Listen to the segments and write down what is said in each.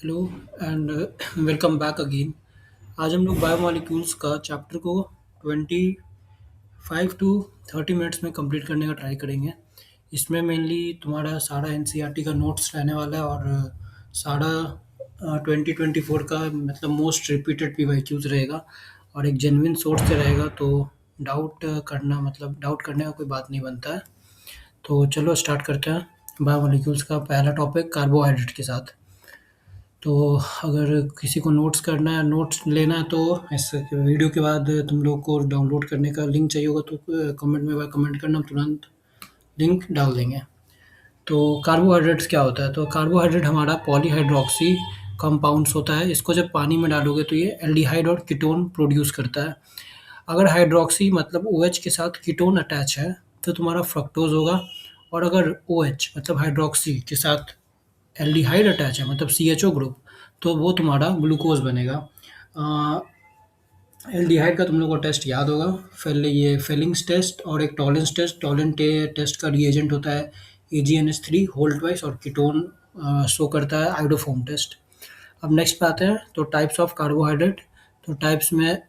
Hello and welcome back again. आज हम लोग बायोमोलिक्यूल्स का चैप्टर को 25 to 30 मिनट्स में कंप्लीट करने का ट्राई करेंगे। इसमें मेनली तुम्हारा सारा एनसीईआरटी का नोट्स रहने वाला है और सारा 2024 का मतलब मोस्ट रिपीटेड पीवाईक्यूज रहेगा और एक जेन्युइन सोर्स से रहेगा, तो डाउट करने का कोई बात नहीं बनता है। तो चलो स्टार्ट करते हैं बायोमोलिक्यूल्स का पहला टॉपिक कार्बोहाइड्रेट के साथ। तो अगर किसी को नोट्स करना है, नोट्स लेना है, तो इस वीडियो के बाद तुम लोग को डाउनलोड करने का लिंक चाहिए होगा तो कमेंट में कमेंट करना, हम तुरंत लिंक डाल देंगे। तो कार्बोहाइड्रेट्स क्या होता है? तो कार्बोहाइड्रेट हमारा पॉलीहाइड्रोक्सी कंपाउंड्स होता है। इसको जब पानी में डालोगे तो ये एल्डिहाइड और कीटोन प्रोड्यूस करता है। अगर हाइड्रोक्सी मतलब OH के साथ कीटोन अटैच है तो तुम्हारा फ्रक्टोज होगा, और अगर OH मतलब हाइड्रोक्सी के साथ एल्डिहाइड अटैच है मतलब CHO ग्रुप, तो वो तुम्हारा ग्लूकोज बनेगा। एल्डिहाइड का तुम लोग को टेस्ट याद होगा, ये फेलिंग्स टेस्ट और एक टॉलेंस टेस्ट। टेस्ट का रिएजेंट होता है AgNH3 होल ट्वाइस, और कीटोन शो करता है आयोडोफोम टेस्ट। अब नेक्स्ट पे आते हैं तो टाइप्स ऑफ कार्बोहाइड्रेट। तो टाइप्स में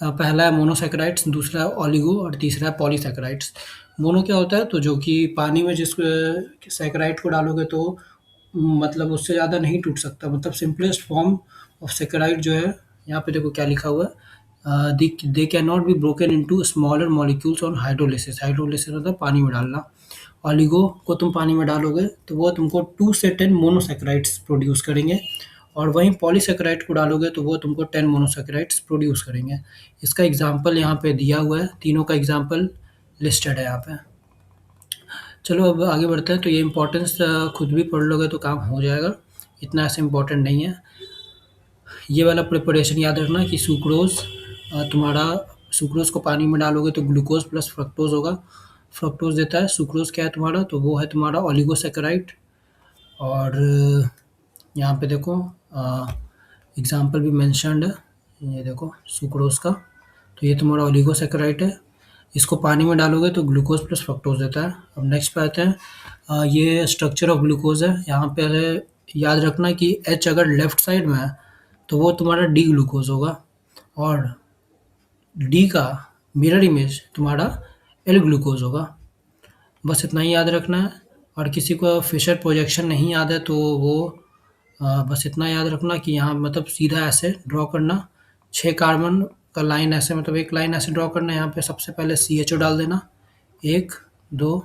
पहला है मोनोसैकेराइड्स, दूसरा है ओलिगो और तीसरा है पॉलीसैकेराइड्स। मोनो क्या होता है? तो जो कि पानी में जिस सैकेराइड को डालोगे तो मतलब उससे ज़्यादा नहीं टूट सकता, मतलब सिंपलेस्ट फॉर्म ऑफ सैकेराइड जो है, यहाँ पे देखो क्या लिखा हुआ है, they can not be broken into smaller molecules on hydrolysis. Hydrolysis मतलब पानी में डालना। ओलिगो को तुम पानी में डालोगे तो वो तुमको 2 से 10 मोनोसैकेराइड्स प्रोड्यूस करेंगे, और वहीं पॉलीसैकेराइड को डालोगे तो वो तुमको 10 मोनोसैकेराइड्स प्रोड्यूस करेंगे। इसका एग्जाम्पल यहाँ पे दिया हुआ है, तीनों का एग्जाम्पल लिस्टेड है यहाँ पे। चलो अब आगे बढ़ते हैं। तो ये इंपॉर्टेंस खुद भी पढ़ लोगे तो काम हो जाएगा, इतना ऐसे इम्पोर्टेंट नहीं है। ये वाला प्रिपरेशन याद रखना कि सुक्रोज़ तुम्हारा सुक्रोज़ को पानी में डालोगे तो ग्लूकोज़ प्लस फ्रक्टोज़ होगा। फ्रक्टोज़ देता है, सुक्रोज़ क्या है तुम्हारा? तो वो है तुम्हारा ओलिगोसैकेराइड। और यहाँ पे देखो एग्जाम्पल भी मेंशन्ड है, ये देखो सुक्रोज़ का। तो ये तुम्हारा ओलिगोसैकेराइड है, इसको पानी में डालोगे तो ग्लूकोज़ प्लस फ्रक्टोज़ देता है। अब नेक्स्ट पे आते हैं। ये स्ट्रक्चर ऑफ ग्लूकोज़ है। यहाँ पे याद रखना कि H अगर लेफ्ट साइड में है तो वो तुम्हारा डी ग्लूकोज़ होगा, और डी का मिरर इमेज तुम्हारा एल ग्लूकोज़ होगा। बस इतना ही याद रखना है। और किसी को फिशर प्रोजेक्शन नहीं याद है तो वो बस इतना याद रखना कि यहाँ मतलब सीधा ऐसे ड्रॉ करना, 6 कार्बन का लाइन ऐसे, मतलब एक लाइन ऐसे ड्रॉ करना है। यहाँ पे सबसे पहले CHO डाल देना, 1 2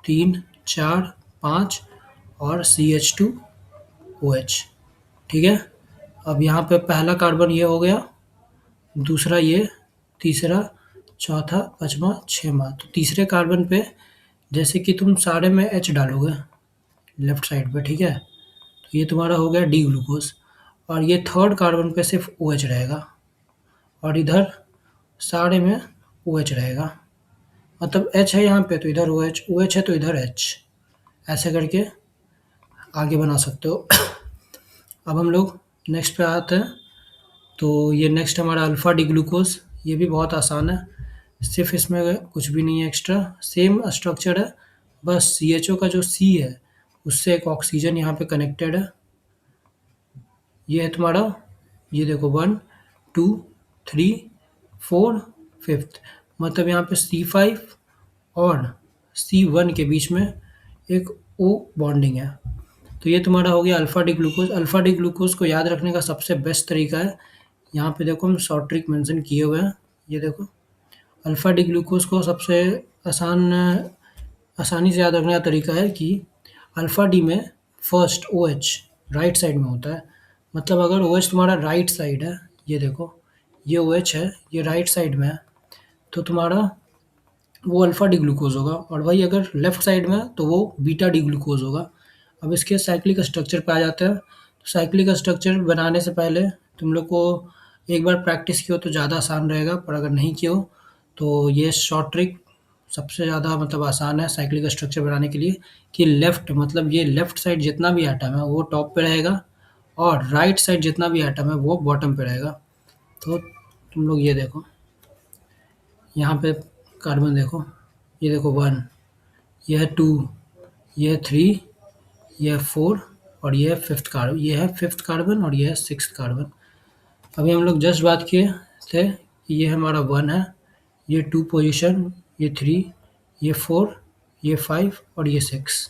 3 4 5 और CH2OH। ठीक है। अब यहाँ पे पहला कार्बन ये हो गया, दूसरा ये, तीसरा, चौथा, पाँचवां, छठवां। तो तीसरे कार्बन पे जैसे कि तुम सारे में H डालोगे लेफ्ट साइड पे, ठीक है, तो ये तुम्हारा हो गया डी ग्लूकोज। और ये थर्ड कार्बन पे सिर्फ OH रहेगा, और इधर सारे में OH रहेगा। मतलब H है यहाँ पे तो इधर OH, OH है तो इधर H, ऐसे करके आगे बना सकते हो। अब हम लोग नेक्स्ट पे आते हैं। तो ये नेक्स्ट हमारा अल्फ़ा डी ग्लूकोज। ये भी बहुत आसान है, सिर्फ इसमें कुछ भी नहीं है एक्स्ट्रा, सेम स्ट्रक्चर है। बस CHO का जो C है उससे एक ऑक्सीजन यहाँ पे कनेक्टेड है। ये है तुम्हारा, ये देखो 1 2 3 4 5th, मतलब यहाँ पे C5 और C1 के बीच में एक O बॉन्डिंग है। तो ये तुम्हारा हो गया alpha D glucose. Alpha D glucose को याद रखने का सबसे बेस्ट तरीका है, यहाँ पे देखो हम शॉर्ट ट्रिक मेंशन किए हुए हैं। ये देखो अल्फ़ा डी ग्लूकोज को सबसे आसानी से याद रखने का तरीका है कि अल्फ़ा डी में फर्स्ट OH राइट साइड में होता है। मतलब अगर OH तुम्हारा राइट साइड है, ये देखो ये OH है, ये राइट साइड में है, तो तुम्हारा वो अल्फ़ा डी ग्लूकोज होगा। और वही अगर लेफ्ट साइड में है तो वो बीटा डी ग्लूकोज होगा। अब इसके साइक्लिक स्ट्रक्चर पे आ जाते हैं। तो साइक्लिक स्ट्रक्चर बनाने से पहले तुम लोग को एक बार प्रैक्टिस किया हो तो ज़्यादा आसान रहेगा, पर अगर नहीं किया हो तो ये शॉर्ट ट्रिक सबसे ज़्यादा मतलब आसान है साइक्लिक स्ट्रक्चर बनाने के लिए, कि लेफ्ट मतलब ये लेफ्ट साइड जितना भी एटम है वो टॉप पे रहेगा, और राइट साइड जितना भी एटम है वो बॉटम पे रहेगा। तो तुम लोग ये देखो, यहाँ पे कार्बन देखो, ये देखो 1, ये है 2, ये है 3, ये है 4 और ये है फिफ्थ कार्बन, ये है फिफ्थ कार्बन और ये है सिक्स्थ कार्बन। अभी हम लोग जस्ट बात किए थे कि ये हमारा 1 है, ये 2 पोजीशन, ये 3, ये 4, ये 5 और ये 6,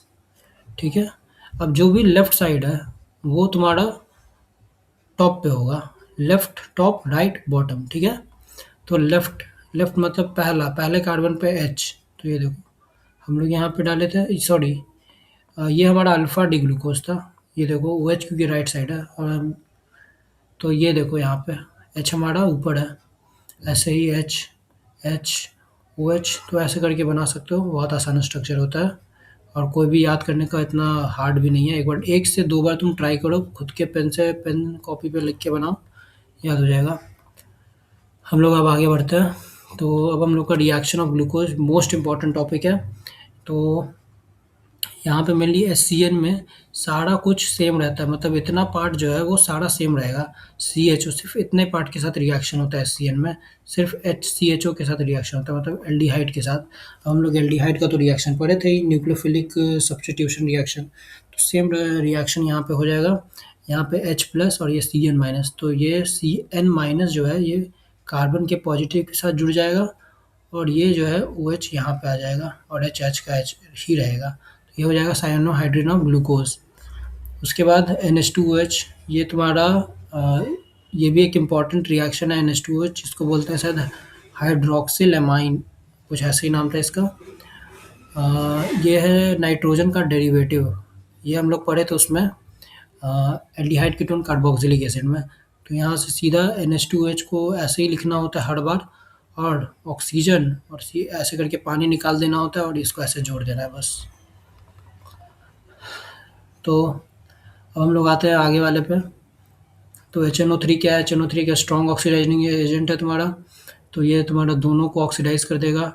ठीक है। अब जो भी लेफ्ट साइड है वो तुम्हारा टॉप पे होगा, लेफ्ट टॉप राइट बॉटम, ठीक है। तो लेफ्ट, लेफ्ट मतलब पहला, पहले कार्बन पे H, तो ये देखो हम लोग यहाँ पे डाले थे, सॉरी ये हमारा अल्फा डी ग्लूकोज था, ये देखो OH क्योंकि राइट साइड है, और तो ये देखो यहाँ पे H हमारा ऊपर है, ऐसे ही H H OH, तो ऐसे करके बना सकते हो, बहुत आसान स्ट्रक्चर होता है और कोई भी याद करने का इतना हार्ड भी नहीं है। एक बार, एक से दो बार तुम ट्राई करो, खुद के पेन से, पेन कॉपी पे लिख के बनाओ, याद हो जाएगा। हम लोग अब आगे बढ़ते हैं। तो अब हम लोग का reaction of glucose most important topic है। तो यहाँ पे मेनली HCN में सारा कुछ सेम रहता है, मतलब इतना पार्ट जो है वो सारा सेम रहेगा। CHO सिर्फ इतने पार्ट के साथ रिएक्शन होता है HCN में, सिर्फ HCHO के साथ रिएक्शन होता है, मतलब एल्डिहाइड के साथ। अब हम लोग एल्डिहाइड का तो रिएक्शन पढ़े थे ही, न्यूक्लियोफिलिक सब्स्टिट्यूशन रिएक्शन, तो सेम रिएक्शन यहाँ पे हो जाएगा। यहाँ पे H प्लस और ये CN माइनस, तो ये CN माइनस जो है ये कार्बन के पॉजिटिव के साथ जुड़ जाएगा और ये जो है OH यहाँ पे आ जाएगा और HH का H ही रहेगा, तो ये हो जाएगा साइनोहाइड्रिन ऑफ ग्लूकोज। उसके बाद NH2OH, ये तुम्हारा ये भी एक इम्पॉर्टेंट रिएक्शन है NH2OH, जिसको बोलते हैं शायद हाइड्रोक्सिल एमाइन, कुछ ऐसे ही नाम था इसका। ये है नाइट्रोजन का डेरिवेटिव, ये हम लोग पढ़े थे उसमें एल्डिहाइड कीटोन कार्बोक्सिलिक एसिड में। तो यहाँ से सीधा NH2OH को ऐसे ही लिखना होता है हर बार, और ऑक्सीजन और ऐसे करके पानी निकाल देना होता है और इसको ऐसे जोड़ देना है बस। तो अब हम लोग आते हैं आगे वाले पे। तो HNO3 क्या है? HNO3 का स्ट्रॉन्ग ऑक्सीडाइजिंग एजेंट है तुम्हारा, तो ये तुम्हारा दोनों को ऑक्सीडाइज कर देगा।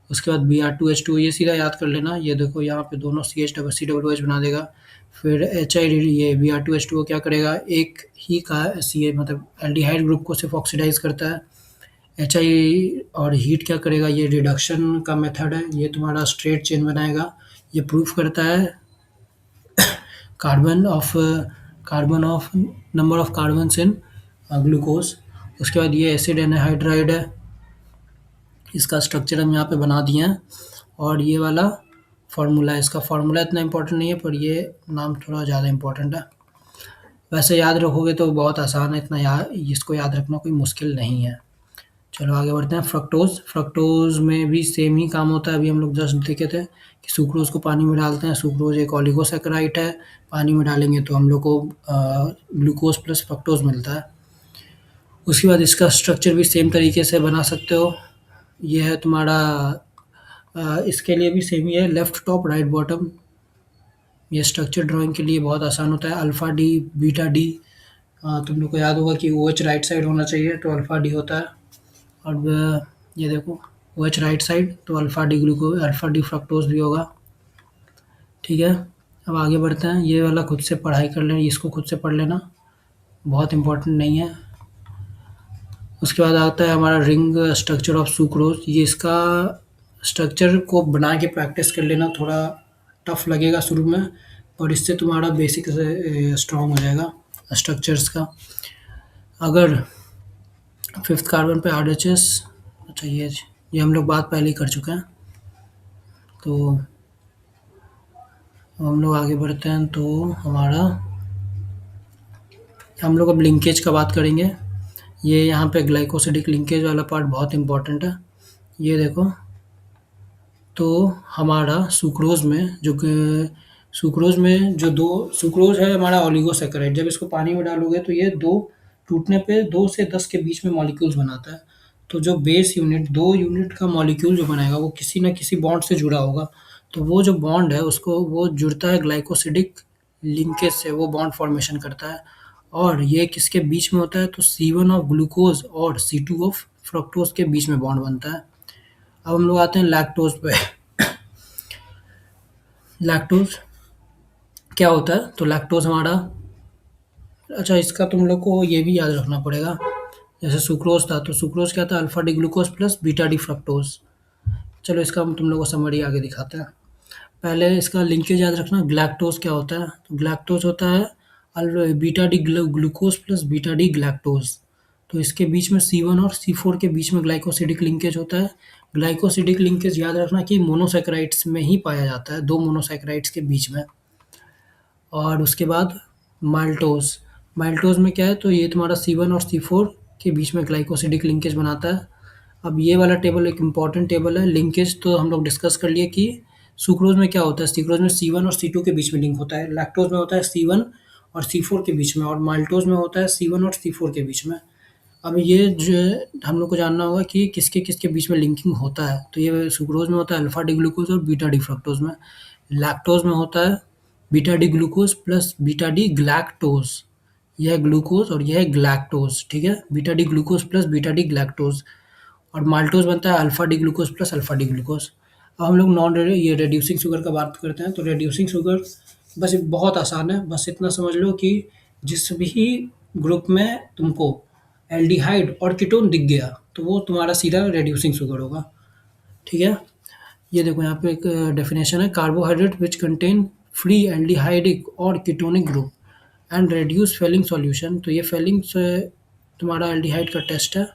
उसके बाद Br2H2, ये सीधा याद कर लेना, ये देखो यहाँ पे दोनों CH+COOH बना देगा। फिर HI, ये Br2H2O क्या करेगा, एक ही का CH मतलब एल्डिहाइड ग्रुप को सिर्फ ऑक्सीडाइज करता है। HI और हीट क्या करेगा, ये रिडक्शन का मेथड है, ये तुम्हारा स्ट्रेट चेन बनाएगा, ये प्रूफ करता है carbon of number of carbons in glucose. उसके बाद ये एसिड एनहाइड्राइड है, इसका स्ट्रक्चर हम यहाँ पे बना दिए हैं, और ये वाला फार्मूला है, इसका फार्मूला इतना इम्पोर्टेंट नहीं है पर ये नाम थोड़ा ज़्यादा इम्पोर्टेंट है। वैसे याद रखोगे तो बहुत आसान है, इतना इसको याद रखना कोई मुश्किल नहीं है। चलो आगे बढ़ते हैं। फ्रक्टोज, फ्रक्टोज में भी सेम ही काम होता है, अभी हम लोग जस्ट देखे थे कि सुक्रोज को पानी में डालते हैं, सुक्रोज एक ओलिगोसैकेराइड है, पानी में डालेंगे तो हम लोग को ग्लूकोज प्लस फ्रक्टोज मिलता है। उसके बाद इसका स्ट्रक्चर भी सेम तरीके से बना सकते हो, ये है तुम्हारा इसके लिए भी सेम ही है, लेफ्ट टॉप राइट बॉटम। ये स्ट्रक्चर ड्राइंग के लिए बहुत आसान होता है, अल्फ़ा डी बीटा डी। तुम लोग को याद होगा कि OH राइट साइड होना चाहिए तो अल्फ़ा डी होता है, और ये देखो OH राइट साइड तो alpha D glucose, alpha D fructose भी होगा, ठीक है। अब आगे बढ़ते हैं, ये वाला खुद से पढ़ाई कर लेना, इसको खुद से पढ़ लेना, बहुत इम्पोर्टेंट नहीं है। उसके बाद आता है हमारा रिंग स्ट्रक्चर ऑफ सुक्रोज, ये इसका स्ट्रक्चर को बना के प्रैक्टिस कर लेना, थोड़ा टफ लगेगा शुरू में और इससे तुम्हारा बेसिक स्ट्रॉन्ग हो जाएगा स्ट्रक्चर्स का। अगर फिफ्थ कार्बन पे RHS, अच्छा ये हम लोग बात पहले ही कर चुके हैं। तो हम लोग आगे बढ़ते हैं, तो हम लोग अब लिंकेज का बात करेंगे। ये यहाँ पे ग्लाइकोसिडिक लिंकेज वाला पार्ट बहुत इम्पोर्टेंट है, ये देखो। तो हमारा सुक्रोज में जो दो सुक्रोज है हमारा ओलिगोसैकेराइड, जब इसको पानी में डालोगे तो ये दो टूटने पे 2 से 10 के बीच में मॉलिक्यूल्स बनाता है। तो जो बेस यूनिट 2 यूनिट का मॉलिक्यूल जो बनाएगा वो किसी न किसी बॉन्ड से जुड़ा होगा, तो वो जो बॉन्ड है उसको वो जुड़ता है ग्लाइकोसिडिक लिंकेज से, वो बॉन्ड फॉर्मेशन करता है। और ये किसके बीच में होता है, तो C1 ऑफ ग्लूकोज और C2 ऑफ फ्रक्टोज के बीच में बॉन्ड बनता है। अब हम लोग आते हैं लैक्टोज पे। लैक्टोज क्या होता है, तो लैक्टोज हमारा, अच्छा इसका तुम लोग को ये भी याद रखना पड़ेगा, जैसे सुक्रोज था तो सुक्रोज क्या था, alpha D glucose plus beta D fructose. चलो इसका हम तुम लोग को समरी आगे दिखाते हैं। पहले इसका लिंकेज याद रखना। ग्लैक्टोज क्या होता है? तो ग्लैक्टोज होता है beta D glucose plus beta D galactose. तो इसके बीच में C1 और C4 के बीच में ग्लाइकोसिडिक लिंकेज होता है। ग्लाइकोसिडिक लिंकेज याद रखना कि मोनोसैकेराइड्स में ही पाया जाता है, दो मोनोसैकेराइड्स के बीच में। और उसके बाद माल्टोज। माल्टोज में क्या है? तो ये तुम्हारा C1 और C4 के बीच में ग्लाइकोसिडिक लिंकेज बनाता है। अब ये वाला टेबल एक इम्पॉर्टेंट टेबल है। लिंकेज तो हम लोग डिस्कस कर लिए कि सुक्रोज में क्या होता है। सुक्रोज में C1 और C2 के बीच में लिंक होता है। लैक्टोज में होता है C1 और C4 के बीच में, और माल्टोज में होता है C1 और C4 के बीच में। अब ये जो हम लोग को जानना होगा कि किसके किसके बीच में लिंकिंग होता है। तो ये सुक्रोज में होता है अल्फा डी ग्लूकोज और बीटा डी फ्रक्टोज में। लैक्टोज में होता है beta D glucose plus beta D galactose. यह है ग्लूकोज और यह है ग्लैक्टोज, ठीक है। Beta D glucose plus beta D galactose. और माल्टोज बनता है alpha D glucose plus alpha D glucose. अब हम लोग नॉन ये रेड्यूसिंग शुगर का बात करते हैं। तो रेड्यूसिंग शुगर बस बहुत आसान है। बस इतना समझ लो कि जिस भी ग्रुप में तुमको एल्डिहाइड और कीटोन दिख गया तो वो तुम्हारा सीधा रेड्यूसिंग शुगर होगा, ठीक है। ये देखो यहाँ पे एक डेफिनेशन है। Carbohydrate which contain free aldehydic और ketonic group and reduce Fehling solution. तो ये फेलिंग से तुम्हारा एल्डिहाइड का टेस्ट है,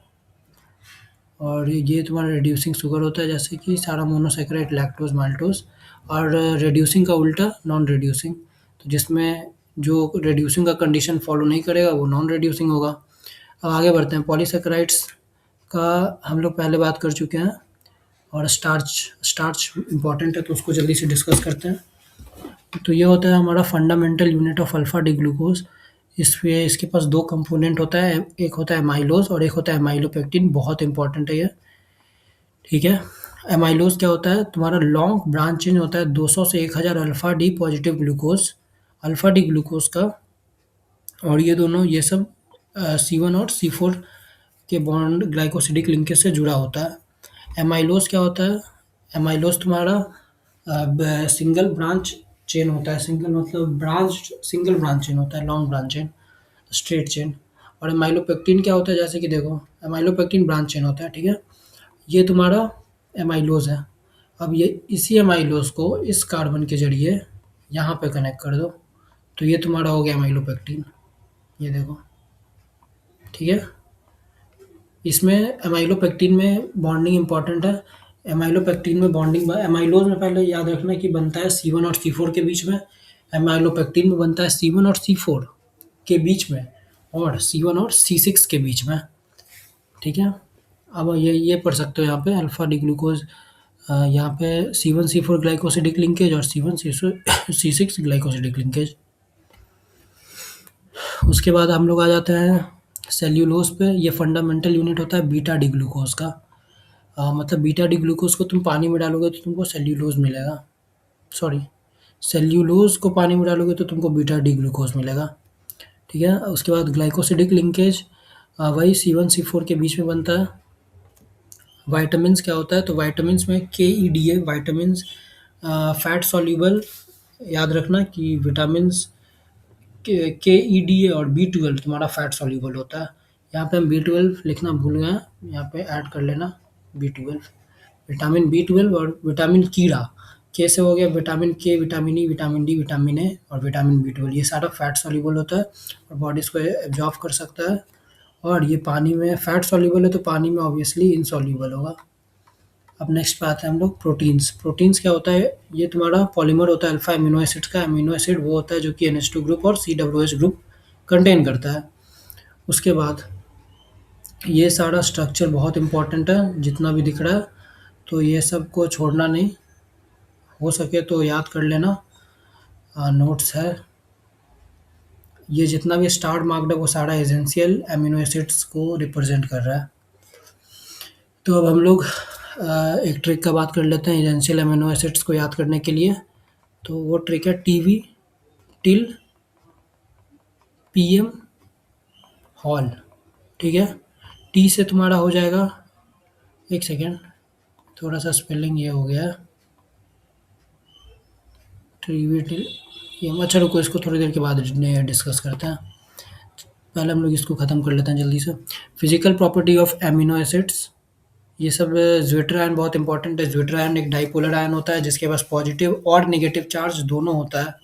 और ये तुम्हारा रिड्यूसिंग शुगर होता है, जैसे कि सारा मोनोसैकेराइड, लैक्टोज, माल्टोज। और रिड्यूसिंग का उल्टा नॉन रिड्यूसिंग। तो जिसमें जो रिड्यूसिंग का कंडीशन फॉलो नहीं करेगा वो नॉन रिड्यूसिंग होगा। अब आगे बढ़ते हैं। पॉलीसैकेराइड्स का हम लोग पहले बात कर चुके हैं। और स्टार्च, स्टार्च इम्पॉर्टेंट है तो उसको जल्दी से डिस्कस करते हैं। तो ये होता है हमारा fundamental unit of alpha D glucose. इसमें इसके पास दो कंपोनेंट होता है, एक होता है एमाइलोज और एक होता है एमाइलोपेक्टिन। बहुत इंपॉर्टेंट है ये, ठीक है। एमाइलोज क्या होता है? तुम्हारा लॉन्ग ब्रांच चेन होता है 200 से 1000 alpha D positive glucose, alpha D glucose का। और ये दोनों ये सब C1 और C4 के बॉन्ड ग्लाइकोसिडिक लिंकेज से जुड़ा होता है। एमाइलोज क्या होता है? एमाइलोज तुम्हारा सिंगल ब्रांच चेन होता है। सिंगल मतलब ब्रांच, सिंगल ब्रांच चेन होता है, long branch chain, straight chain. और एमाइलोपेक्टिन क्या होता है? जैसे कि देखो, एमाइलोपेक्टिन ब्रांच चेन होता है, ठीक है। ये तुम्हारा एमाइलोज है। अब ये इसी एमाइलोज को इस कार्बन के जरिए यहाँ पे कनेक्ट कर दो, तो ये तुम्हारा हो गया एमाइलोपेक्टिन। ये देखो, ठीक है। इसमें एमाइलोपेक्टिन में बॉन्डिंग इंपॉर्टेंट है। एमाइलोपेक्टिन में बॉन्डिंग एमाइलोज में पहले याद रखना कि बनता है C1 और C4 के बीच में। एमाइलोपेक्टिन में बनता है C1 और C4 के बीच में, और C1 और C6 के बीच में, ठीक है। अब ये पढ़ सकते हो यहाँ पे अल्फा डी ग्लूकोज, यहाँ पे C1 C4 ग्लाइकोसिडिक लिंकेज और C1 C6 ग्लाइकोसिडिक लिंकेज। उसके बाद हम लोग आ जाते हैं सेल्यूलोज पे। ये फंडामेंटल यूनिट होता है बीटा डी ग्लूकोज का। मतलब बीटा डी ग्लूकोज को तुम पानी में डालोगे तो तुमको सेल्यूलोज मिलेगा। सॉरी, सेल्यूलोज को पानी में डालोगे तो तुमको बीटा डी ग्लूकोज मिलेगा, ठीक है। उसके बाद ग्लाइकोसिडिक लिंकेज वही C1 C4 के बीच में बनता है। वाइटामिन्स क्या होता है? तो वाइटामिन्स में KEDA वाइटामिन्स फैट सॉल्यूबल। याद रखना कि विटामिन्स KEDA और B12 तुम्हारा फैट सॉल्यूबल होता है। यहाँ पे हम B12 लिखना भूल गए हैं, यहाँ पे ऐड कर लेना B12। विटामिन B12 और विटामिन कीड़ा, के से हो गया vitamin K, vitamin E, vitamin D, vitamin A और विटामिन B12। ये सारा फैट सॉल्यूबल होता है और बॉडी इसको एब्जॉर्ब कर सकता है। और ये पानी में फैट सॉल्यूबल है तो पानी में ऑब्वियसली इनसॉल्यूबल होगा। अब नेक्स्ट पे आते हैं हम लोग प्रोटीन्स। प्रोटीन्स क्या होता है? ये तुम्हारा पॉलीमर होता है अल्फा अमीनो एसिड का। अमीनो एसिड वो होता है जो कि NH2 ग्रुप और COOH ग्रुप कंटेन करता है। उसके बाद ये सारा स्ट्रक्चर बहुत इंपॉर्टेंट है जितना भी दिख रहा है, तो ये सब को छोड़ना नहीं, हो सके तो याद कर लेना, नोट्स है। ये जितना भी स्टार मार्क्ड है वो सारा एसेंशियल अमीनो एसिड्स को रिप्रेजेंट कर रहा है। तो अब हम लोग एक ट्रिक का बात कर लेते हैं एसेंशियल अमीनो एसिड्स को याद करने के लिए। तो वो ट्रिक है TV टिल PM हॉल, ठीक है। T से तुम्हारा हो जाएगा, एक सेकेंड, थोड़ा सा स्पेलिंग ये हो गया, TV टिल PM। अच्छा रुको, इसको थोड़ी देर के बाद डिस्कस करते हैं। पहले हम लोग इसको ख़त्म कर लेते हैं जल्दी से। Physical property of amino acids, ये सब ज्विटर आयन बहुत इंपॉर्टेंट है। ज्विटर आयन एक डाइपोलर आयन होता है जिसके पास पॉजिटिव और नेगेटिव चार्ज दोनों होता है।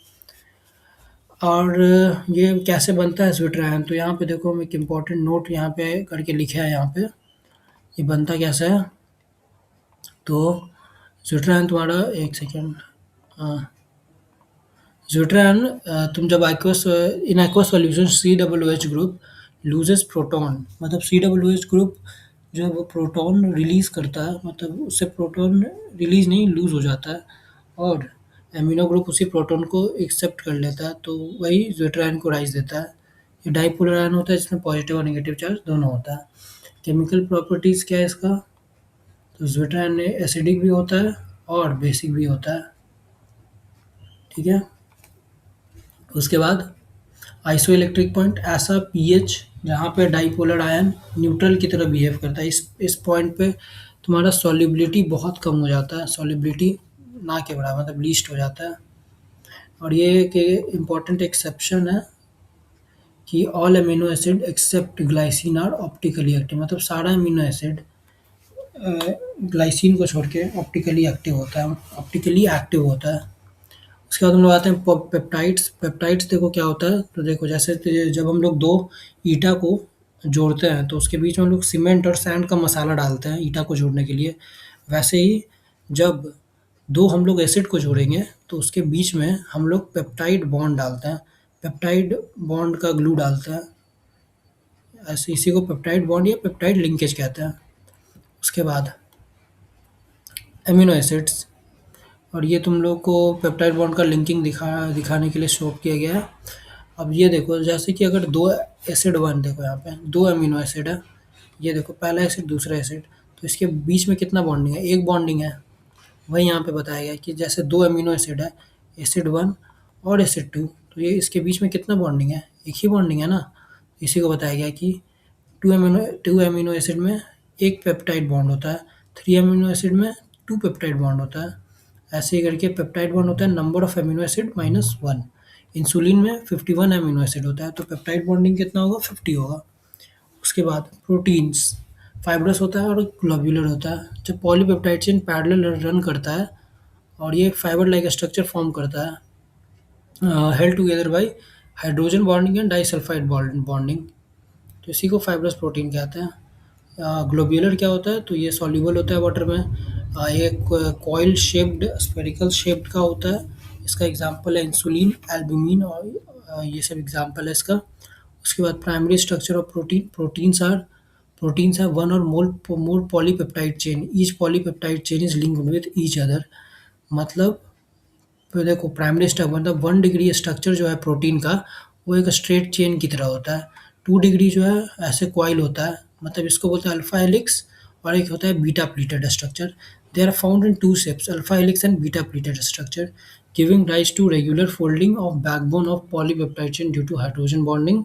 और ये कैसे बनता है ज्विटर आयन, तो यहाँ पे देखो हम एक इम्पॉर्टेंट नोट यहाँ पे करके लिखा है यहाँ पे। ये बनता कैसे है, तो ज्विटर आयन तुम्हारा, एक सेकेंड, ज्विट्रॉन, तुम जब aqueous इन aqueous solution COOH group loses proton, मतलब COOH ग्रुप जब प्रोटॉन रिलीज करता है, मतलब उससे प्रोटॉन रिलीज नहीं, लूज हो जाता है, और एमिनो ग्रुप उसी प्रोटॉन को एक्सेप्ट कर लेता है, तो वही ज्विट्रॉन को राइज देता है। ये डाइपोलर आयन होता है जिसमें पॉजिटिव और नेगेटिव चार्ज दोनों होता है। केमिकल प्रॉपर्टीज क्या है इसका, तो ज्विट्रॉन एसिडिक भी होता है और बेसिक भी होता है। ठीक है। उसके बाद आइसोइलेक्ट्रिक पॉइंट, ऐसा पीएच जहाँ पे डाइपोलर आयन न्यूट्रल की तरह बिहेव करता है। इस पॉइंट पे तुम्हारा सॉल्युबिलिटी बहुत कम हो जाता है, सॉल्युबिलिटी ना के बराबर, मतलब लीस्ट हो जाता है। और ये एक इम्पॉर्टेंट एक्सेप्शन है कि all amino acid except glycine are optically active, मतलब सारा अमीनो एसिड ग्लाइसिन को छोड़ के ऑप्टिकली एक्टिव होता है, ऑप्टिकली एक्टिव होता है। उसके बाद हम लोग आते हैं पेप्टाइड्स। पेप्टाइड्स देखो क्या होता है, तो देखो जैसे जब हम लोग दो ईटा को जोड़ते हैं तो उसके बीच में हम लोग सीमेंट और सैंड का मसाला डालते हैं ईटा को जोड़ने के लिए। वैसे ही जब दो हम लोग एसिड को जोड़ेंगे तो उसके बीच में हम लोग पेप्टाइड बॉन्ड डालते हैं, पेप्टाइड बॉन्ड का ग्लू डालते हैं। ऐसे इसी को पेप्टाइड बॉन्ड या पेप्टाइड लिंकेज कहते हैं। उसके बाद एमिनो एसिड्स, और ये तुम लोग को पेप्टाइड बॉन्ड का लिंकिंग दिखाने के लिए शो किया गया है। अब ये देखो जैसे कि अगर दो एसिड वन, देखो यहाँ पे दो अमीनो एसिड है, ये देखो पहला एसिड दूसरा एसिड, तो इसके बीच में कितना बॉन्डिंग है, एक बॉन्डिंग है। वही यहाँ पे बताया गया है कि जैसे दो अमीनो एसिड है, एसिड वन और एसिड टू, तो ये इसके बीच में कितना बॉन्डिंग है, एक ही बॉन्डिंग है ना। इसी को बताया गया है कि टू अमीनो एसिड में एक पेप्टाइड बॉन्ड होता है, थ्री अमीनो एसिड में टू पेप्टाइड बॉन्ड होता है। ऐसे ही करके पेप्टाइड बॉन्ड होता है number of amino acid minus one. Insulin में 51 अमीनो एसिड होता है, तो पेप्टाइड बॉन्डिंग कितना होगा, 50 होगा। उसके बाद प्रोटीन्स, फाइब्रस होता है और ग्लोब्यूलर होता है। जब पॉलीपेप्टाइड चेन पैरेलल रन करता है और ये फाइबर लाइक स्ट्रक्चर फॉर्म करता है, held together by hydrogen bonding and disulphide bonding, तो इसी को फाइब्रस प्रोटीन कहते हैं। ग्लोब्यूलर क्या होता है, तो ये सॉल्युबल होता है वाटर में। ये कॉइल शेप्ड स्फेरिकल शेप्ड का होता है। इसका एग्जांपल है इंसुलिन, एल्बुमिन, और ये सब एग्जांपल है इसका। उसके बाद primary structure of protein, proteins है वन और more polypeptide chain, each polypeptide chain is linked with each other. मतलब तो देखो प्राइमरी स्ट्रक्चर मतलब 1 डिग्री स्ट्रक्चर जो है प्रोटीन का, वो एक स्ट्रेट चेन की तरह होता है। 2 डिग्री जो है ऐसे कॉइल होता है, मतलब इसको बोलते हैं अल्फा हेलिक्स, और एक होता है beta pleated structure. They are found in two shapes, alpha helix and beta pleated structure, giving rise to regular folding of backbone of polypeptide chain due to hydrogen bonding,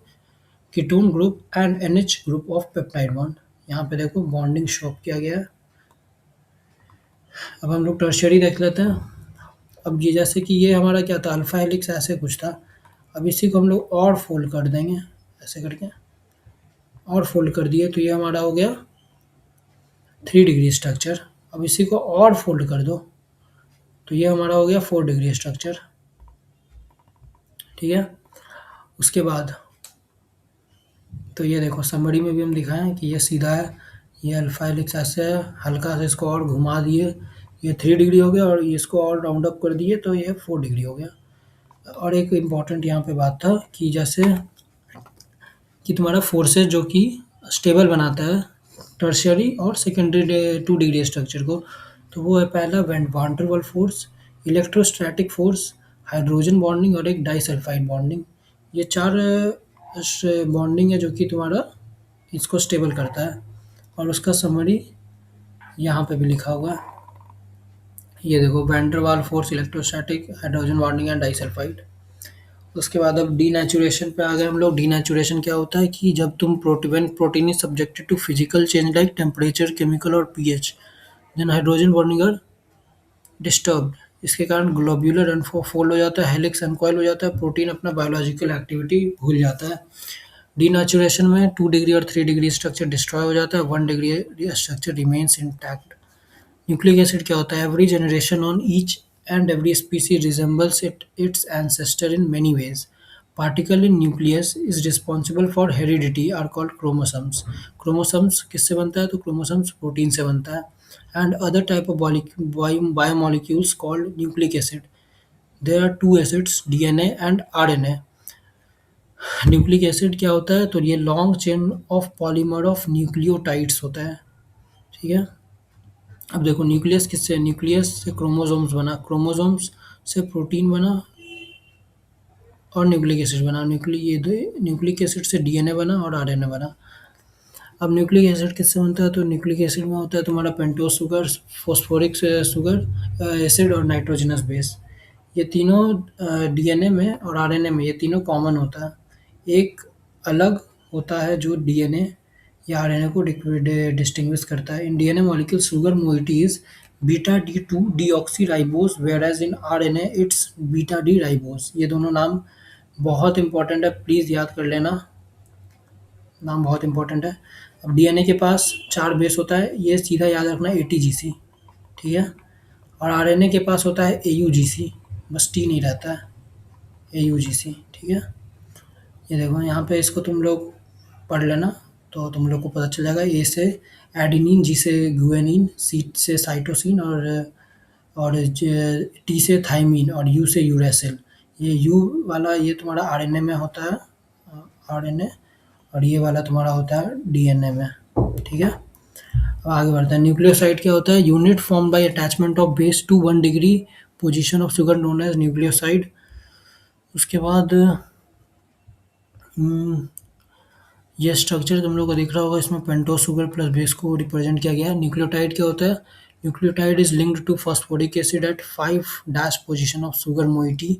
ketone group and NH group of peptide bond. यहाँ पे देखो bonding show किया गया है। अब हम लोग tertiary देख लेते हैं। अब ये जैसे कि ये हमारा क्या था, अल्फा हेलिक्स ऐसे कुछ था। अब इसी को हम लोग और फोल्ड कर देंगे, ऐसे करके और फोल्ड कर दिए तो ये हमारा हो गया 3 डिग्री स्ट्रक्चर। अब इसी को और फोल्ड कर दो तो ये हमारा हो गया 4 डिग्री स्ट्रक्चर। ठीक है। उसके बाद तो ये देखो समरी में भी हम दिखाएं कि ये सीधा है, ये अल्फा हेलिक्स ऐसे है, हल्का सा इसको और घुमा दिए, ये 3 डिग्री हो गया, और इसको और राउंड अप कर दिए तो ये 4 डिग्री हो गया। और एक इम्पॉर्टेंट यहाँ पे बात था कि जैसे कि तुम्हारा फोर्सेस जो कि स्टेबल बनाता है टर्शियरी और सेकेंडरी 2 डिग्री स्ट्रक्चर को, तो वो है पहला वान डर Waal force, electrostatic force, hydrogen bonding और एक डाइसल्फाइड बॉन्डिंग। ये चार बॉन्डिंग है जो कि तुम्हारा इसको स्टेबल करता है, और उसका समरी यहाँ पे भी लिखा हुआ है। ये देखो van der Waal force, electrostatic, hydrogen bonding and disulphide. उसके बाद अब डीनेचुरेशन पे आ गए हम लोग। डीनेचुरेशन क्या होता है कि जब तुम protein is subjected to physical change like temperature, chemical और pH, then hydrogen bonding are disturbed. इसके कारण ग्लोब्यूलर अनफोल्ड हो जाता है, हेलिक्स अनकॉइल हो जाता है, प्रोटीन अपना बायोलॉजिकल एक्टिविटी भूल जाता है। डीनेचुरेशन में 2 डिग्री और 3 डिग्री स्ट्रक्चर डिस्ट्रॉय हो जाता है, 1 degree structure remains intact. Nucleic acid क्या होता है? Every generation on each and every species resembles its ancestor in many ways. Particle in nucleus is responsible for heredity are called chromosomes. Chromosomes किससे बनता है? तो क्रोमोसम्स प्रोटीन से बनता है। And other type of biomolecules called nucleic acid. There are two acids, DNA and RNA. Nucleic acid क्या होता है? तो ये long chain of polymer of nucleotides होता है। ठीक है। अब देखो न्यूक्लियस किससे? न्यूक्लियस से क्रोमोसोम्स बना, क्रोमोसोम्स से प्रोटीन बना और न्यूक्लिक एसिड बना। न्यूक्लिक एसिड से डीएनए बना और आरएनए बना। अब न्यूक्लिक एसिड किससे बनता है? तो न्यूक्लिक एसिड में होता है तुम्हारा pentose sugar, phosphoric sugar acid और नाइट्रोजनस बेस। ये तीनों डीएनए में और आरएनए में ये तीनों कॉमन होता है। एक अलग होता है जो डीएनए या आरएनए को डिस्टिंग्विश करता है। In DNA molecule sugar moiety is beta D two deoxyribose, whereas in RNA it's beta D ribose. ये दोनों नाम बहुत इंपॉर्टेंट है, प्लीज़ याद कर लेना, नाम बहुत इंपॉर्टेंट है। अब डीएनए के पास 4 बेस होता है, ये सीधा याद रखना एटीजीसी। ठीक है। और आरएनए के पास होता है एयूजीसी, बस टी नहीं रहता है, एयूजीसी। ठीक है। ये देखो यहाँ पे इसको तुम लोग पढ़ लेना तो तुम लोग को पता चल जाएगा। ए से एडेनिन, जी से गुएनिन, सी से साइटोसिन और टी से थाइमिन और यू से यूरेसिल। ये यू वाला ये तुम्हारा आरएनए में होता है, आरएनए, और ये वाला तुम्हारा होता है डीएनए में। ठीक है। अब आगे बढ़ते हैं। न्यूक्लियोसाइड क्या होता है? Unit form by attachment of base to 1 degree position of sugar known as nucleoside. उसके बाद हम्म, ये स्ट्रक्चर तुम लोग को दिख रहा होगा, इसमें पेंटोस शुगर प्लस बेस को रिप्रेजेंट किया गया है। न्यूक्लियोटाइड क्या होता है? Nucleotide is linked to phosphoric acid at 5 dash position of sugar moiety.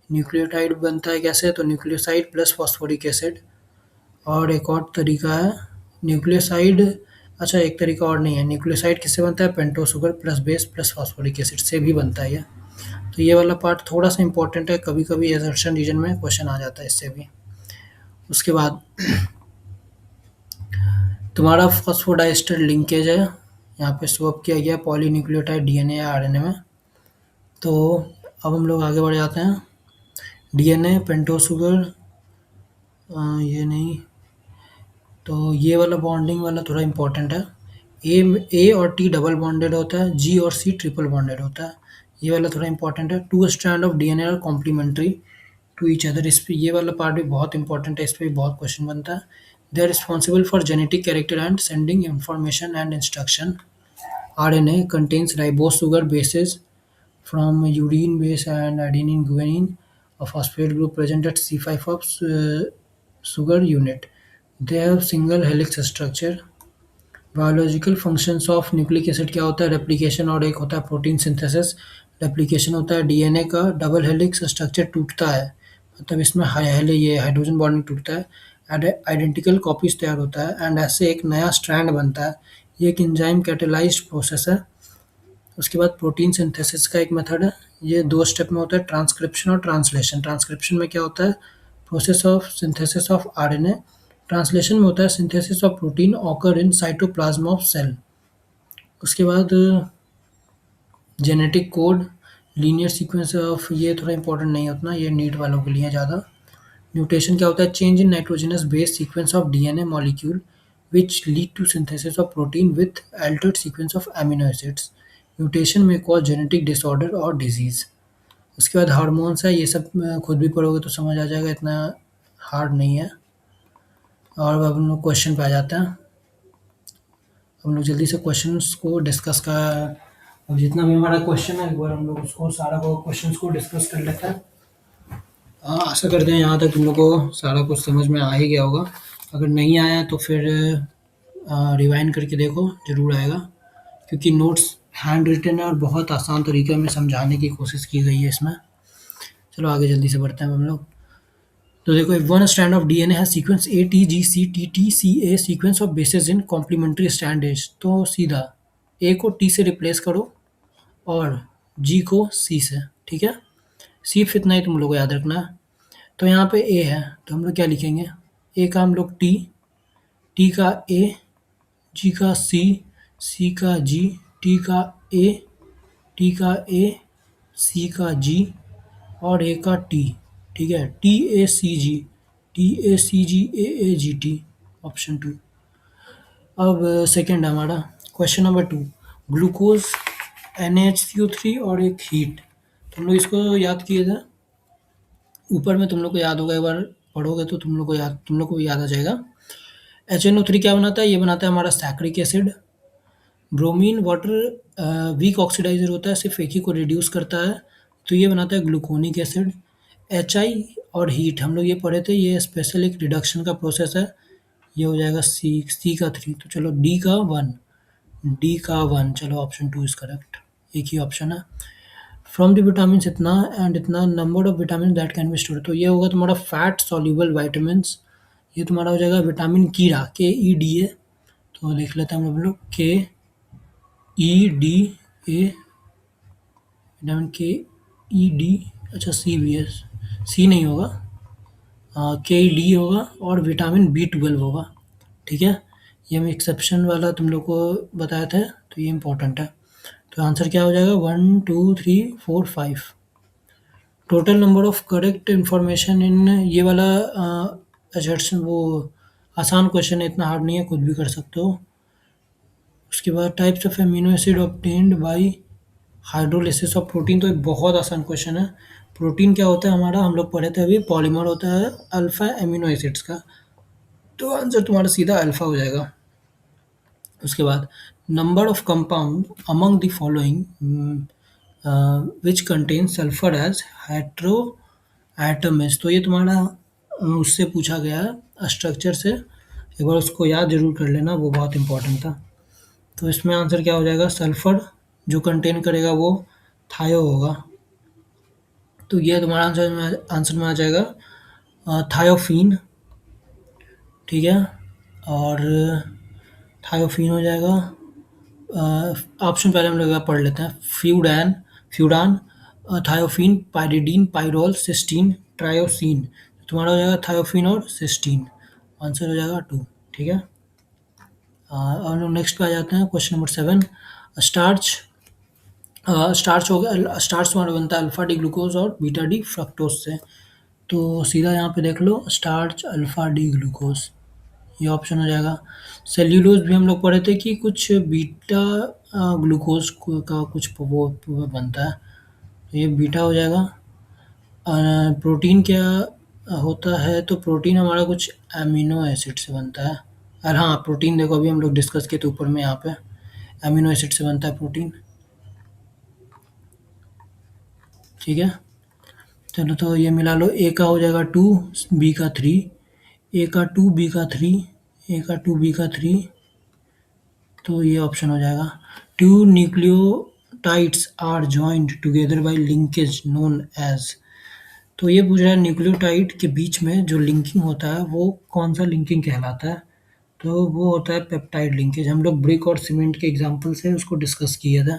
Nucleotide बनता है कैसे? तो न्यूक्लियोसाइड प्लस फॉस्फोरिक एसिड। और एक और तरीका है न्यूक्लियोसाइड, अच्छा एक तरीका और नहीं है। न्यूक्लियोसाइड किससे बनता है? Pentose sugar plus base plus phosphoric acid से भी बनता है ये। तो ये वाला पार्ट थोड़ा सा इंपॉर्टेंट है, कभी कभी एजर्शन रीजन में क्वेश्चन आ जाता है इससे भी। उसके बाद तुम्हारा फॉस्फोडाइस्टर लिंकेज है, यहाँ पे स्वैप किया गया पॉलीन्यूक्लियोटाइड डीएनए या आरएनए में। तो अब हम लोग आगे बढ़ जाते हैं। डीएनए पेंटोस शुगर, ये नहीं, तो ये वाला बॉन्डिंग वाला थोड़ा इंपॉर्टेंट है। ए और टी डबल बॉन्डेड होता है, जी और सी ट्रिपल बॉन्डेड होता है। ये वाला थोड़ा इंपॉर्टेंट है। 2 strand of DNA are complementary to each other. इस पे ये वाला पार्ट भी बहुत इंपॉर्टेंट है, इस पे भी बहुत क्वेश्चन बनता है। They are responsible for genetic character and sending information and instruction. RNA contains ribose sugar bases from urine base and adenine guanine, a phosphate group present at C5 of sugar unit. They have single helix structure. Biological functions of nucleic acid क्या होता है? Replication और एक होता है protein synthesis. Replication होता है DNA का डबल हेलिक्स स्ट्रक्चर टूटता है, मतलब इसमें ये हाइड्रोजन बॉन्डिंग टूटता है, आइडेंटिकल कॉपीज तैयार होता है एंड ऐसे एक नया स्ट्रैंड बनता है। ये एक एंजाइम कैटेलाइज्ड प्रोसेस है। उसके बाद प्रोटीन सिंथेसिस का एक मेथड है, ये 2 स्टेप में होता है, ट्रांसक्रिप्शन और ट्रांसलेशन। ट्रांसक्रिप्शन में क्या होता है? Process of synthesis of RNA. Translation में होता है synthesis of protein occur in cytoplasm of cell. उसके बाद genetic code, linear sequence of, ये थोड़ा इंपॉर्टेंट नहीं उतना, ये नीट वालों के लिए ज़्यादा। म्यूटेशन क्या होता है? Change in nitrogenous base sequence of DNA molecule which lead to synthesis of protein with altered sequence of amino acids. Mutation में कॉज जेनेटिक डिसऑर्डर और डिजीज। उसके बाद हार्मोन्स है, ये सब खुद भी पढ़ोगे तो समझ आ जाएगा, इतना हार्ड नहीं है। और अब हम लोग क्वेश्चन पे आ जाते हैं। हम लोग जल्दी से क्वेश्चंस को डिस्कस का, अब जितना भी हमारा क्वेश्चन है एक बार हम लोग उसको सारा को क्वेश्चंस को डिस्कस कर लेते हैं। आशा करते हैं यहाँ तक तुम लोग को सारा कुछ समझ में आ ही गया होगा। अगर नहीं आया तो फिर रिवाइंड करके देखो, ज़रूर आएगा, क्योंकि नोट्स हैंड रिटन है और बहुत आसान तरीके में समझाने की कोशिश की गई है इसमें। चलो आगे जल्दी से बढ़ते हैं हम लोग। तो देखो, if one strand of DNA has sequence A T G C T T C A sequence of bases in complementary strand is, तो सीधा A को T से रिप्लेस करो और G को C से। ठीक है, सिर्फ इतना ही तुम लोग को याद रखना है। तो यहाँ पे A है तो हम लोग क्या लिखेंगे? ए का हम लोग टी का ए, जी का सी का जी, टी का ए, टी का ए, सी का जी और ए का टी। ठीक है, T A C G, T A C G, A G T, option two. अब सेकंड हमारा question number two, glucose, NaHCO3 और एक हीट। तुम लोग इसको याद किए थे, ऊपर में तुम लोग को याद होगा, एक बार पढ़ोगे तो तुम लोग को भी याद आ जाएगा। HNO3 क्या बनाता है? ये बनाता है हमारा saccharic acid. Bromine water weak oxidiser होता है, सिर्फ एक ही को रिड्यूस करता है, तो ये बनाता है ग्लूकोनिक एसिड। HI और हीट हम लोग ये पढ़े थे, ये स्पेशल एक रिडक्शन का प्रोसेस है। ये हो जाएगा सी का 3, तो चलो डी का वन, चलो ऑप्शन टू इज करेक्ट, एक ही ऑप्शन है। फ्रॉम द विटामिन इतना एंड इतना number of vitamin that can be store, तो ये होगा तुम्हारा फैट सॉल्युबल वाइटामिन। ये तुम्हारा हो जाएगा विटामिन कीड़ा, KEDA। तो देख लेते हैं हम लोग KEDA, विटामिन KED, अच्छा CBS, सी नहीं होगा, KED होगा और विटामिन B12 होगा। ठीक है, ये हम एक्सेप्शन वाला तुम लोग को बताया था, तो ये इंपॉर्टेंट है। तो आंसर क्या हो जाएगा? 1 2 3 4 5। Total number of correct information in, ये वाला assertion वो आसान क्वेश्चन है, इतना हार्ड नहीं है, खुद भी कर सकते हो। उसके बाद types of amino acid obtained by hydrolysis of protein, तो एक बहुत आसान क्वेश्चन है। प्रोटीन क्या होता है हमारा, हम लोग पढ़े थे अभी, पॉलीमर होता है अल्फा एमिनो एसिड्स का, तो आंसर तुम्हारा सीधा अल्फा हो जाएगा। उसके बाद number of compound among the following which contain sulphur as hetero atoms, तो ये तुम्हारा उससे पूछा गया है स्ट्रक्चर से, एक बार उसको याद जरूर कर लेना, वो बहुत इंपॉर्टेंट था। तो इसमें आंसर क्या हो जाएगा? सल्फर जो कंटेन करेगा वो थायो होगा, तो ये तुम्हारा आंसर में आ जाएगा थायोफीन। ठीक है, और थायोफीन हो जाएगा। ऑप्शन पहले हम लोग एक बार पढ़ लेते हैं, फ्यूडान, थायोफीन, पायरिडीन, पायरोल, सिस्टीन, ट्रायोसीन। तुम्हारा हो जाएगा थायोफीन और सिस्टीन, आंसर हो जाएगा 2। ठीक है, और हम लोग नेक्स्ट पे आ जाते हैं, क्वेश्चन नंबर 7। स्टार्च, स्टार्च हो गया, स्टार्च हमारा बनता है अल्फा डी ग्लूकोज और बीटा डी फ्रक्टोज से, तो सीधा यहाँ पे देख लो, स्टार्च अल्फा डी ग्लूकोज, ये ऑप्शन हो जाएगा। सेल्यूलोज भी हम लोग पढ़े थे कि कुछ बीटा ग्लूकोज का कुछ वो बनता है, तो ये बीटा हो जाएगा। प्रोटीन क्या होता है? तो प्रोटीन हमारा कुछ अमीनो एसिड से बनता है। और हाँ, प्रोटीन देखो अभी हम लोग डिस्कस किए थे ऊपर में, यहाँ पे अमीनो एसिड से बनता है प्रोटीन। ठीक है, चलो तो ये मिला लो, ए का हो जाएगा 2, बी का 3, ए का 2, बी का 3, ए का 2, बी का 3, तो ये ऑप्शन हो जाएगा। Two nucleotides are joined together by linkage known as, तो ये पूछ रहा है न्यूक्लियोटाइड के बीच में जो लिंकिंग होता है वो कौन सा लिंकिंग कहलाता है? तो वो होता है पेप्टाइड लिंकेज। हम लोग ब्रिक और सीमेंट के एग्जांपल से उसको डिस्कस किया था।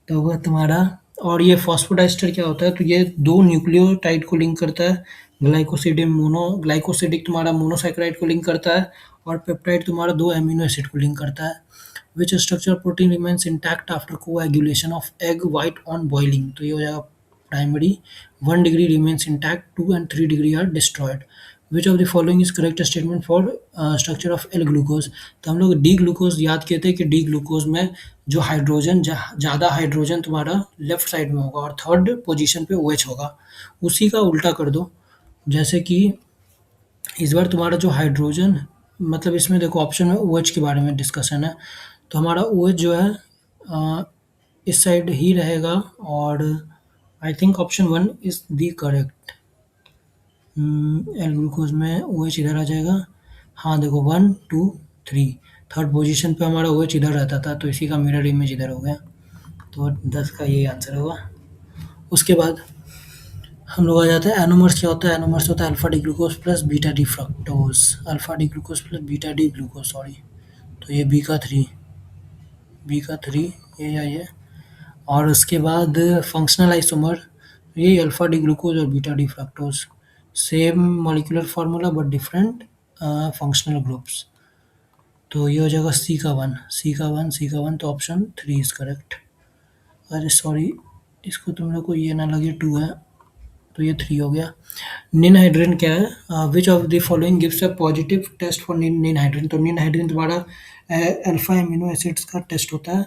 तो वह तुम्हारा, और ये फॉस्फोडाइस्टर क्या होता है? तो ये दो न्यूक्लियोटाइड को लिंक करता है, ग्लाइकोसिडिक तुम्हारा मोनोसैकेराइड को लिंक करता है, और पेप्टाइड तुम्हारा दो एमिनो एसिड को लिंक करता है। Which structure protein remains intact after coagulation of egg white on boiling, तो ये हो जाएगा primary. 1 degree remains intact, 2 and 3 degree are destroyed. Which of the following is correct statement for structure of L glucose, तो हम लोग D glucose याद किए थे कि डी ग्लूकोज में जो हाइड्रोजन ज़्यादा हाइड्रोजन तुम्हारा लेफ्ट साइड में होगा और थर्ड पोजीशन पे OH होगा, उसी का उल्टा कर दो। जैसे कि इस बार तुम्हारा जो हाइड्रोजन, मतलब इसमें देखो ऑप्शन में OH के बारे में डिस्कशन है, तो हमारा OH जो है अ, इस साइड ही रहेगा, और I think option 1 is the correct. L glucose में OH इधर आ जाएगा। हाँ देखो, 1 2 3, थर्ड पोजीशन पे हमारा OH इधर रहता था, तो इसी का मिरर इमेज इधर हो गया, तो 10 का यही आंसर होगा। उसके बाद हम लोग आ जाते हैं एनोमर्स। क्या होता है? एनोमर्स होता है alpha D glucose plus beta D fructose, alpha D glucose plus beta D glucose, sorry, तो ये बी का 3, ये और उसके बाद फंक्शनल आइसोमर, ये अल्फा डी ग्लूकोज और beta D fructose, same molecular formula but different functional groups. तो ये हो जाएगा सी का वन तो ऑप्शन 3 इज करेक्ट। अरे सॉरी, इसको तुम लोग को ये ना लगे 2 है, तो ये 3 हो गया। निनहाइड्रिन क्या है? Which of the following gives a positive test for ninhydrin? तो निनहाइड्रिन तुम्हारा अल्फा एमिनो एसिड्स का टेस्ट होता है।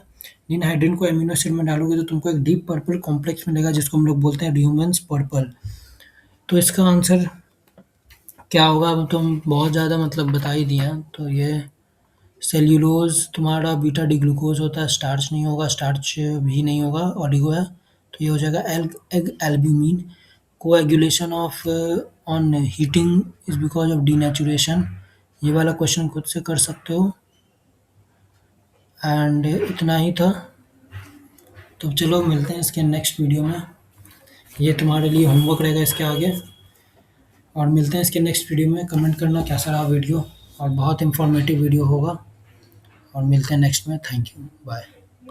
निनहाइड्रिन को एमिनो एसिड में डालोगे तो तुमको एक डीप पर्पल कॉम्प्लेक्स मिलेगा जिसको हम लोग बोलते हैं ह्यूमन्स पर्पल। तो इसका आंसर क्या होगा? अब तुम बहुत ज़्यादा मतलब बता ही दिया, तो ये सेल्यूलोज तुम्हारा बीटा डी ग्लूकोज होता है, स्टार्च नहीं होगा, स्टार्च भी नहीं होगा, ऑलिगो है। तो ये हो जाएगा egg albumin. Coagulation of on heating is because of denaturation. ये वाला क्वेश्चन खुद से कर सकते हो। एंड इतना ही था। तो चलो मिलते हैं इसके नेक्स्ट वीडियो में। ये तुम्हारे लिए होमवर्क रहेगा इसके आगे। और मिलते हैं इसके नेक्स्ट वीडियो में। कमेंट करना कैसा रहा वीडियो, और बहुत इंफॉर्मेटिव वीडियो होगा। और मिलते हैं नेक्स्ट में। Thank you, bye.